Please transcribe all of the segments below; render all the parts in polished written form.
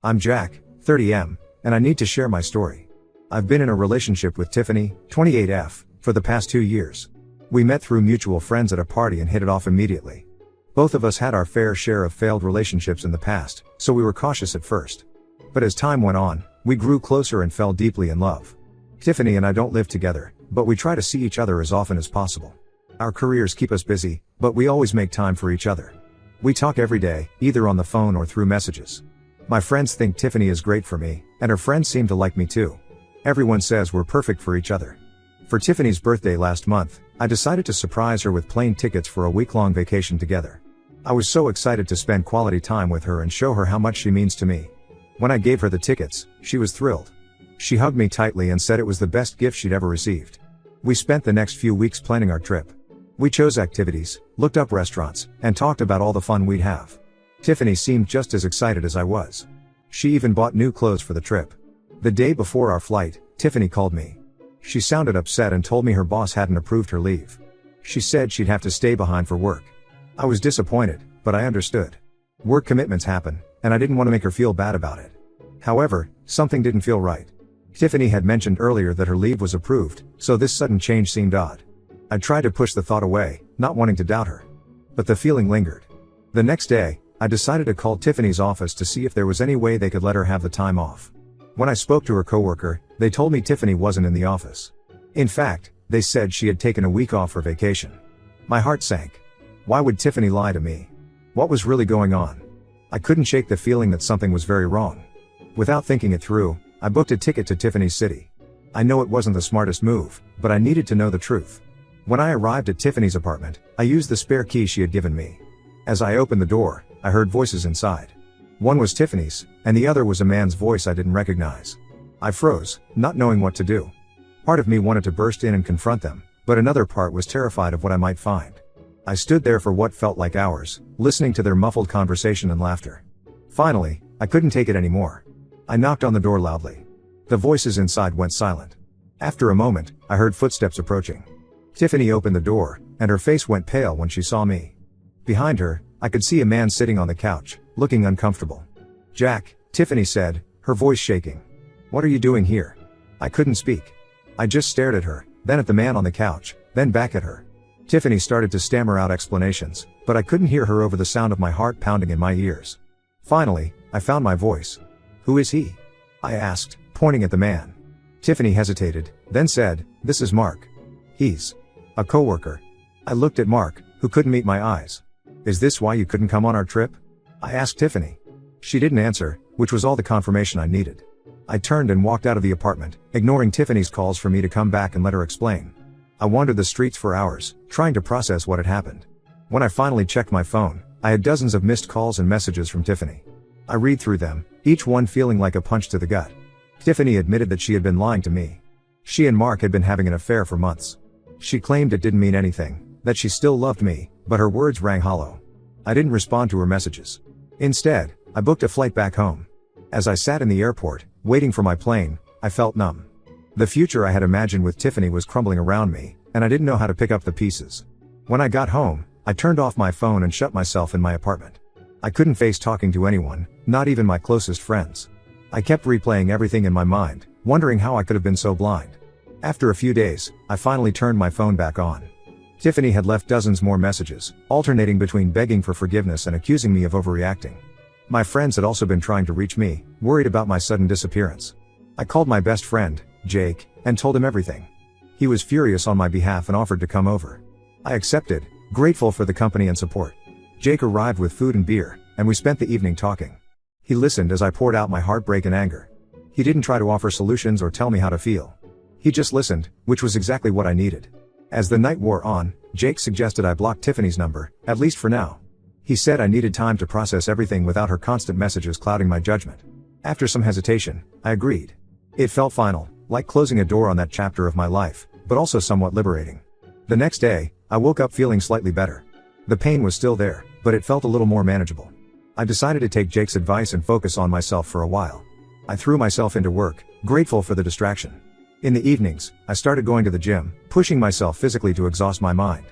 I'm Jack, 30M, and I need to share my story. I've been in a relationship with Tiffany, 28F, for the past 2 years. We met through mutual friends at a party and hit it off immediately. Both of us had our fair share of failed relationships in the past, so we were cautious at first. But as time went on, we grew closer and fell deeply in love. Tiffany and I don't live together, but we try to see each other as often as possible. Our careers keep us busy, but we always make time for each other. We talk every day, either on the phone or through messages. My friends think Tiffany is great for me, and her friends seem to like me too. Everyone says we're perfect for each other. For Tiffany's birthday last month, I decided to surprise her with plane tickets for a week-long vacation together. I was so excited to spend quality time with her and show her how much she means to me. When I gave her the tickets, she was thrilled. She hugged me tightly and said it was the best gift she'd ever received. We spent the next few weeks planning our trip. We chose activities, looked up restaurants, and talked about all the fun we'd have. Tiffany seemed just as excited as I was. She even bought new clothes for the trip. The day before our flight, Tiffany called me. She sounded upset and told me her boss hadn't approved her leave. She said she'd have to stay behind for work. I was disappointed, but I understood. Work commitments happen, and I didn't want to make her feel bad about it. However, something didn't feel right. Tiffany had mentioned earlier that her leave was approved, so this sudden change seemed odd. I tried to push the thought away, not wanting to doubt her. But the feeling lingered. The next day, I decided to call Tiffany's office to see if there was any way they could let her have the time off. When I spoke to her coworker, they told me Tiffany wasn't in the office. In fact, they said she had taken a week off for vacation. My heart sank. Why would Tiffany lie to me? What was really going on? I couldn't shake the feeling that something was very wrong. Without thinking it through, I booked a ticket to Tiffany's city. I know it wasn't the smartest move, but I needed to know the truth. When I arrived at Tiffany's apartment, I used the spare key she had given me. As I opened the door, I heard voices inside. One was Tiffany's, and the other was a man's voice I didn't recognize. I froze, not knowing what to do. Part of me wanted to burst in and confront them, but another part was terrified of what I might find. I stood there for what felt like hours, listening to their muffled conversation and laughter. Finally, I couldn't take it anymore. I knocked on the door loudly. The voices inside went silent. After a moment, I heard footsteps approaching. Tiffany opened the door, and her face went pale when she saw me. Behind her, I could see a man sitting on the couch, looking uncomfortable. "Jack," Tiffany said, her voice shaking. "What are you doing here?" I couldn't speak. I just stared at her, then at the man on the couch, then back at her. Tiffany started to stammer out explanations, but I couldn't hear her over the sound of my heart pounding in my ears. Finally, I found my voice. "Who is he?" I asked, pointing at the man. Tiffany hesitated, then said, "This is Mark. He's a coworker." I looked at Mark, who couldn't meet my eyes. "Is this why you couldn't come on our trip?" I asked Tiffany. She didn't answer, which was all the confirmation I needed. I turned and walked out of the apartment, ignoring Tiffany's calls for me to come back and let her explain. I wandered the streets for hours, trying to process what had happened. When I finally checked my phone, I had dozens of missed calls and messages from Tiffany. I read through them, each one feeling like a punch to the gut. Tiffany admitted that she had been lying to me. She and Mark had been having an affair for months. She claimed it didn't mean anything, that she still loved me, but her words rang hollow. I didn't respond to her messages. Instead, I booked a flight back home. As I sat in the airport, waiting for my plane, I felt numb. The future I had imagined with Tiffany was crumbling around me, and I didn't know how to pick up the pieces. When I got home, I turned off my phone and shut myself in my apartment. I couldn't face talking to anyone, not even my closest friends. I kept replaying everything in my mind, wondering how I could have been so blind. After a few days, I finally turned my phone back on. Tiffany had left dozens more messages, alternating between begging for forgiveness and accusing me of overreacting. My friends had also been trying to reach me, worried about my sudden disappearance. I called my best friend, Jake, and told him everything. He was furious on my behalf and offered to come over. I accepted, grateful for the company and support. Jake arrived with food and beer, and we spent the evening talking. He listened as I poured out my heartbreak and anger. He didn't try to offer solutions or tell me how to feel. He just listened, which was exactly what I needed. As the night wore on, Jake suggested I block Tiffany's number, at least for now. He said I needed time to process everything without her constant messages clouding my judgment. After some hesitation, I agreed. It felt final, like closing a door on that chapter of my life, but also somewhat liberating. The next day, I woke up feeling slightly better. The pain was still there, but it felt a little more manageable. I decided to take Jake's advice and focus on myself for a while. I threw myself into work, grateful for the distraction. In the evenings, I started going to the gym, pushing myself physically to exhaust my mind.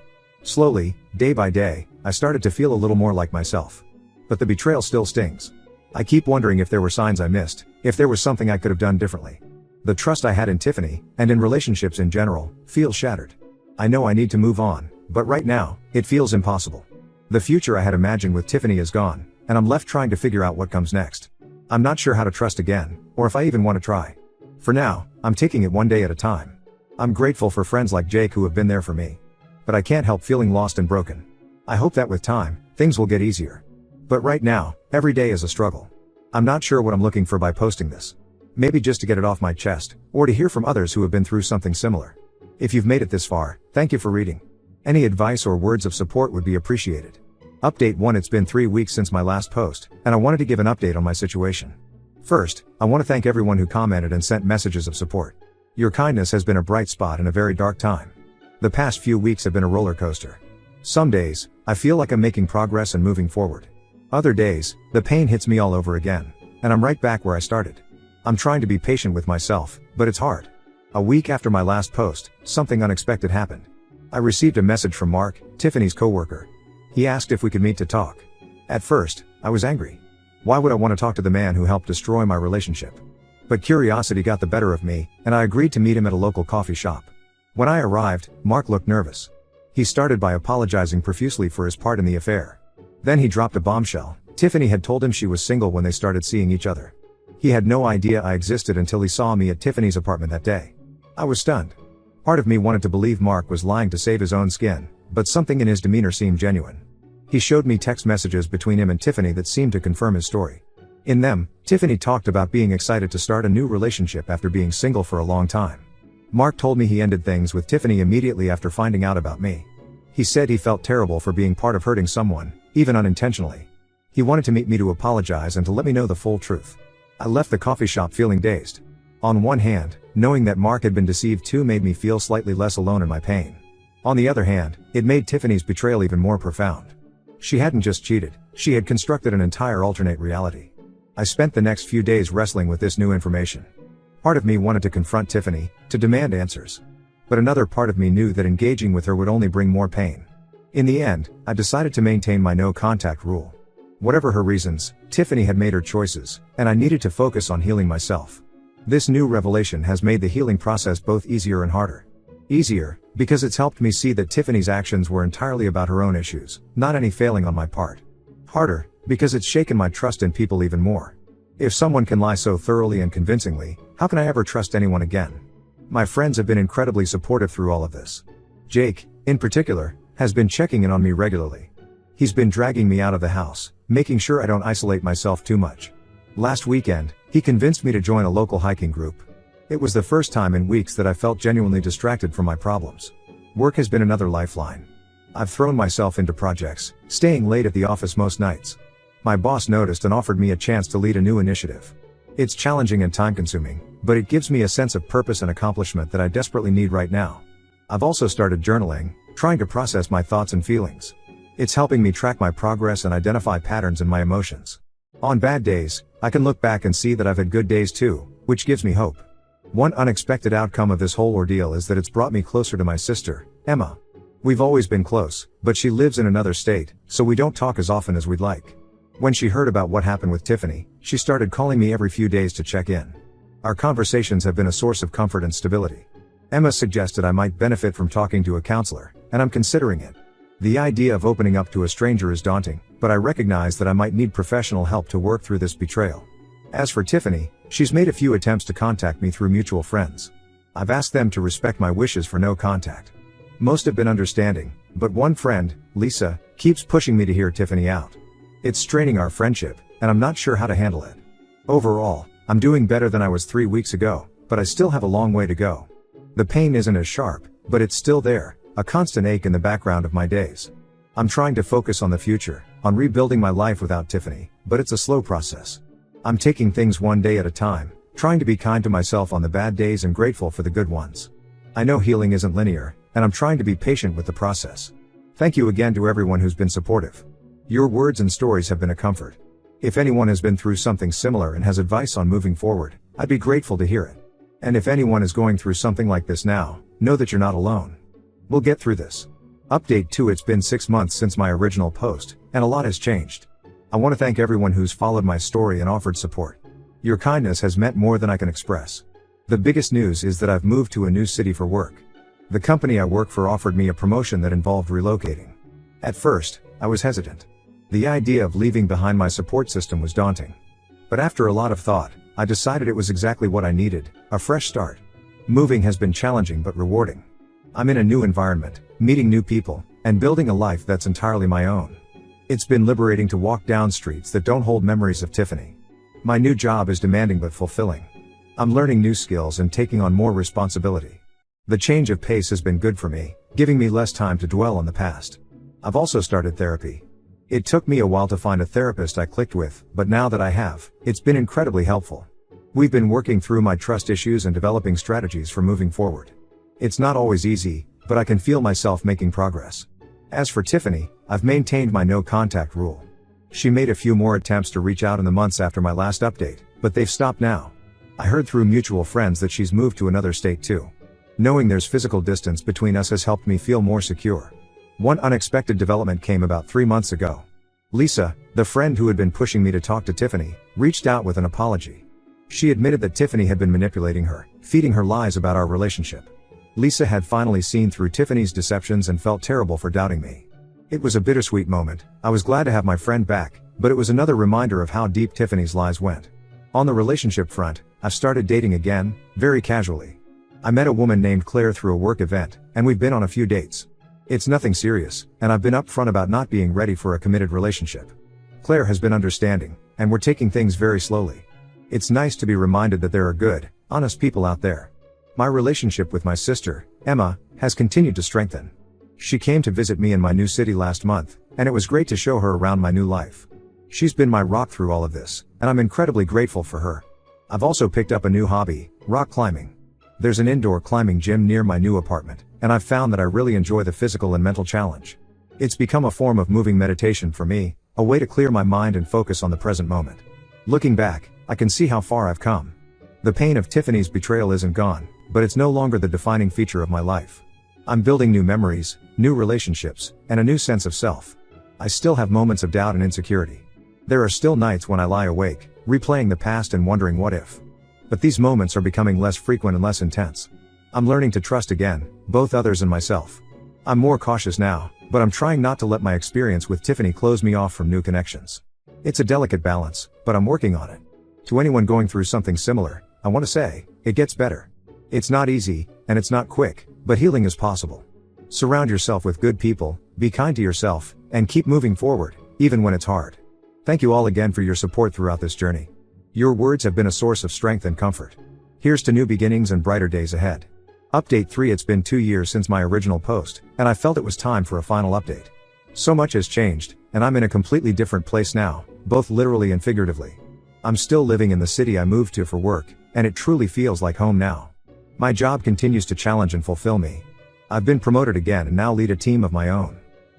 Slowly, day by day, I started to feel a little more like myself. But the betrayal still stings. I keep wondering if there were signs I missed, if there was something I could have done differently. The trust I had in Tiffany, and in relationships in general, feels shattered. I know I need to move on, but right now, it feels impossible. The future I had imagined with Tiffany is gone, and I'm left trying to figure out what comes next. I'm not sure how to trust again, or if I even want to try. For now, I'm taking it one day at a time. I'm grateful for friends like Jake who have been there for me. But I can't help feeling lost and broken. I hope that with time, things will get easier. But right now, every day is a struggle. I'm not sure what I'm looking for by posting this. Maybe just to get it off my chest, or to hear from others who have been through something similar. If you've made it this far, thank you for reading. Any advice or words of support would be appreciated. Update 1. It's been 3 weeks since my last post, and I wanted to give an update on my situation. First, I want to thank everyone who commented and sent messages of support. Your kindness has been a bright spot in a very dark time. The past few weeks have been a roller coaster. Some days, I feel like I'm making progress and moving forward. Other days, the pain hits me all over again, and I'm right back where I started. I'm trying to be patient with myself, but it's hard. A week after my last post, something unexpected happened. I received a message from Mark, Tiffany's coworker. He asked if we could meet to talk. At first, I was angry. Why would I want to talk to the man who helped destroy my relationship? But curiosity got the better of me, and I agreed to meet him at a local coffee shop. When I arrived, Mark looked nervous. He started by apologizing profusely for his part in the affair. Then he dropped a bombshell. Tiffany had told him she was single when they started seeing each other. He had no idea I existed until he saw me at Tiffany's apartment that day. I was stunned. Part of me wanted to believe Mark was lying to save his own skin, but something in his demeanor seemed genuine. He showed me text messages between him and Tiffany that seemed to confirm his story. In them, Tiffany talked about being excited to start a new relationship after being single for a long time. Mark told me he ended things with Tiffany immediately after finding out about me. He said he felt terrible for being part of hurting someone, even unintentionally. He wanted to meet me to apologize and to let me know the full truth. I left the coffee shop feeling dazed. On one hand, knowing that Mark had been deceived too made me feel slightly less alone in my pain. On the other hand, it made Tiffany's betrayal even more profound. She hadn't just cheated, she had constructed an entire alternate reality. I spent the next few days wrestling with this new information. Part of me wanted to confront Tiffany, to demand answers. But another part of me knew that engaging with her would only bring more pain. In the end, I decided to maintain my no contact rule. Whatever her reasons, Tiffany had made her choices, and I needed to focus on healing myself. This new revelation has made the healing process both easier and harder. Easier, because it's helped me see that Tiffany's actions were entirely about her own issues, not any failing on my part. Harder, because it's shaken my trust in people even more. If someone can lie so thoroughly and convincingly, how can I ever trust anyone again? My friends have been incredibly supportive through all of this. Jake, in particular, has been checking in on me regularly. He's been dragging me out of the house, making sure I don't isolate myself too much. Last weekend, he convinced me to join a local hiking group. It was the first time in weeks that I felt genuinely distracted from my problems. Work has been another lifeline. I've thrown myself into projects, staying late at the office most nights. My boss noticed and offered me a chance to lead a new initiative. It's challenging and time-consuming, but it gives me a sense of purpose and accomplishment that I desperately need right now. I've also started journaling, trying to process my thoughts and feelings. It's helping me track my progress and identify patterns in my emotions. On bad days, I can look back and see that I've had good days too, which gives me hope. One unexpected outcome of this whole ordeal is that it's brought me closer to my sister, Emma. We've always been close, but she lives in another state, so we don't talk as often as we'd like. When she heard about what happened with Tiffany, she started calling me every few days to check in. Our conversations have been a source of comfort and stability. Emma suggested I might benefit from talking to a counselor, and I'm considering it. The idea of opening up to a stranger is daunting, but I recognize that I might need professional help to work through this betrayal. As for Tiffany, she's made a few attempts to contact me through mutual friends. I've asked them to respect my wishes for no contact. Most have been understanding, but one friend, Lisa, keeps pushing me to hear Tiffany out. It's straining our friendship, and I'm not sure how to handle it. Overall, I'm doing better than I was 3 weeks ago, but I still have a long way to go. The pain isn't as sharp, but it's still there, a constant ache in the background of my days. I'm trying to focus on the future, on rebuilding my life without Tiffany, but it's a slow process. I'm taking things one day at a time, trying to be kind to myself on the bad days and grateful for the good ones. I know healing isn't linear, and I'm trying to be patient with the process. Thank you again to everyone who's been supportive. Your words and stories have been a comfort. If anyone has been through something similar and has advice on moving forward, I'd be grateful to hear it. And if anyone is going through something like this now, know that you're not alone. We'll get through this. Update 2. It's been 6 months since my original post, and a lot has changed. I want to thank everyone who's followed my story and offered support. Your kindness has meant more than I can express. The biggest news is that I've moved to a new city for work. The company I work for offered me a promotion that involved relocating. At first, I was hesitant. The idea of leaving behind my support system was daunting. But after a lot of thought, I decided it was exactly what I needed, a fresh start. Moving has been challenging but rewarding. I'm in a new environment, meeting new people, and building a life that's entirely my own. It's been liberating to walk down streets that don't hold memories of Tiffany. My new job is demanding but fulfilling. I'm learning new skills and taking on more responsibility. The change of pace has been good for me, giving me less time to dwell on the past. I've also started therapy. It took me a while to find a therapist I clicked with, but now that I have, it's been incredibly helpful. We've been working through my trust issues and developing strategies for moving forward. It's not always easy, but I can feel myself making progress. As for Tiffany, I've maintained my no contact rule. She made a few more attempts to reach out in the months after my last update, but they've stopped now. I heard through mutual friends that she's moved to another state too. Knowing there's physical distance between us has helped me feel more secure. One unexpected development came about 3 months ago. Lisa, the friend who had been pushing me to talk to Tiffany, reached out with an apology. She admitted that Tiffany had been manipulating her, feeding her lies about our relationship. Lisa had finally seen through Tiffany's deceptions and felt terrible for doubting me. It was a bittersweet moment. I was glad to have my friend back, but it was another reminder of how deep Tiffany's lies went. On the relationship front, I've started dating again, very casually. I met a woman named Claire through a work event, and we've been on a few dates. It's nothing serious, and I've been upfront about not being ready for a committed relationship. Claire has been understanding, and we're taking things very slowly. It's nice to be reminded that there are good, honest people out there. My relationship with my sister, Emma, has continued to strengthen. She came to visit me in my new city last month, and it was great to show her around my new life. She's been my rock through all of this, and I'm incredibly grateful for her. I've also picked up a new hobby, rock climbing. There's an indoor climbing gym near my new apartment, and I've found that I really enjoy the physical and mental challenge. It's become a form of moving meditation for me, a way to clear my mind and focus on the present moment. Looking back, I can see how far I've come. The pain of Tiffany's betrayal isn't gone, but it's no longer the defining feature of my life. I'm building new memories, new relationships, and a new sense of self. I still have moments of doubt and insecurity. There are still nights when I lie awake, replaying the past and wondering what if. But these moments are becoming less frequent and less intense. I'm learning to trust again, both others and myself. I'm more cautious now, but I'm trying not to let my experience with Tiffany close me off from new connections. It's a delicate balance, but I'm working on it. To anyone going through something similar, I want to say, it gets better. It's not easy, and it's not quick, but healing is possible. Surround yourself with good people, be kind to yourself, and keep moving forward, even when it's hard. Thank you all again for your support throughout this journey. Your words have been a source of strength and comfort. Here's to new beginnings and brighter days ahead. Update 3. It's been 2 years since my original post, and I felt it was time for a final update. So much has changed, and I'm in a completely different place now, both literally and figuratively. I'm still living in the city I moved to for work, and it truly feels like home now. My job continues to challenge and fulfill me. I've been promoted again and now lead a team of my own.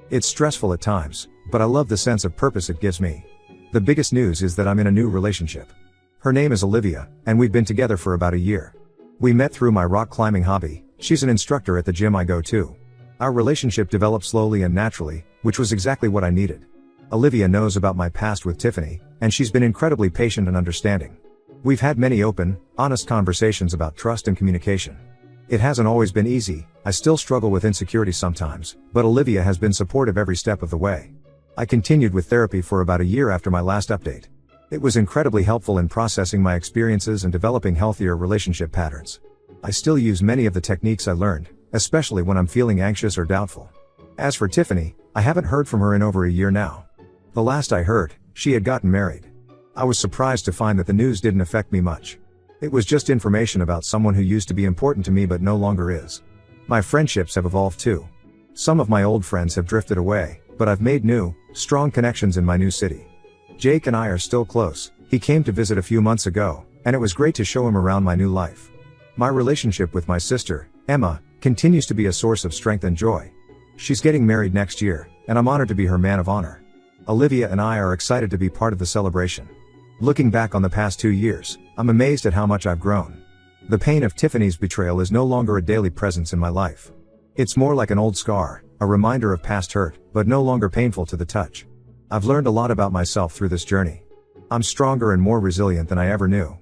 It's stressful at times, but I love the sense of purpose it gives me. The biggest news is that I'm in a new relationship. Her name is Olivia, and we've been together for about a year. We met through my rock climbing hobby. She's an instructor at the gym I go to. Our relationship developed slowly and naturally, which was exactly what I needed. Olivia knows about my past with Tiffany, and she's been incredibly patient and understanding. We've had many open, honest conversations about trust and communication. It hasn't always been easy. I still struggle with insecurity sometimes, but Olivia has been supportive every step of the way. I continued with therapy for about a year after my last update. It was incredibly helpful in processing my experiences and developing healthier relationship patterns. I still use many of the techniques I learned, especially when I'm feeling anxious or doubtful. As for Tiffany, I haven't heard from her in over a year now. The last I heard, she had gotten married. I was surprised to find that the news didn't affect me much. It was just information about someone who used to be important to me but no longer is. My friendships have evolved too. Some of my old friends have drifted away, but I've made new, strong connections in my new city. Jake and I are still close. He came to visit a few months ago, and it was great to show him around my new life. My relationship with my sister, Emma, continues to be a source of strength and joy. She's getting married next year, and I'm honored to be her man of honor. Olivia and I are excited to be part of the celebration. Looking back on the past 2 years, I'm amazed at how much I've grown. The pain of Tiffany's betrayal is no longer a daily presence in my life. It's more like an old scar, a reminder of past hurt, but no longer painful to the touch. I've learned a lot about myself through this journey. I'm stronger and more resilient than I ever knew.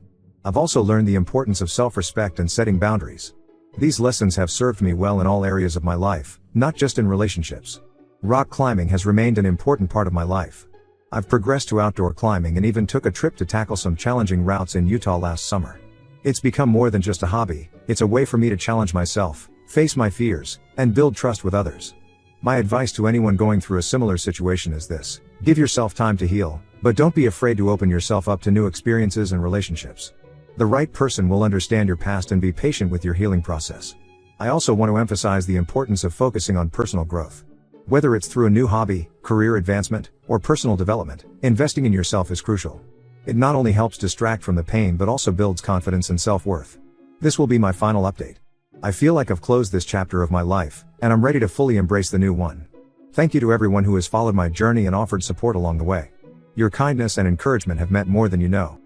I've also learned the importance of self-respect and setting boundaries. These lessons have served me well in all areas of my life, not just in relationships. Rock climbing has remained an important part of my life. I've progressed to outdoor climbing and even took a trip to tackle some challenging routes in Utah last summer. It's become more than just a hobby, it's a way for me to challenge myself, face my fears, and build trust with others. My advice to anyone going through a similar situation is this: give yourself time to heal, but don't be afraid to open yourself up to new experiences and relationships. The right person will understand your past and be patient with your healing process. I also want to emphasize the importance of focusing on personal growth. Whether it's through a new hobby, career advancement, or personal development, investing in yourself is crucial. It not only helps distract from the pain but also builds confidence and self-worth. This will be my final update. I feel like I've closed this chapter of my life, and I'm ready to fully embrace the new one. Thank you to everyone who has followed my journey and offered support along the way. Your kindness and encouragement have meant more than you know.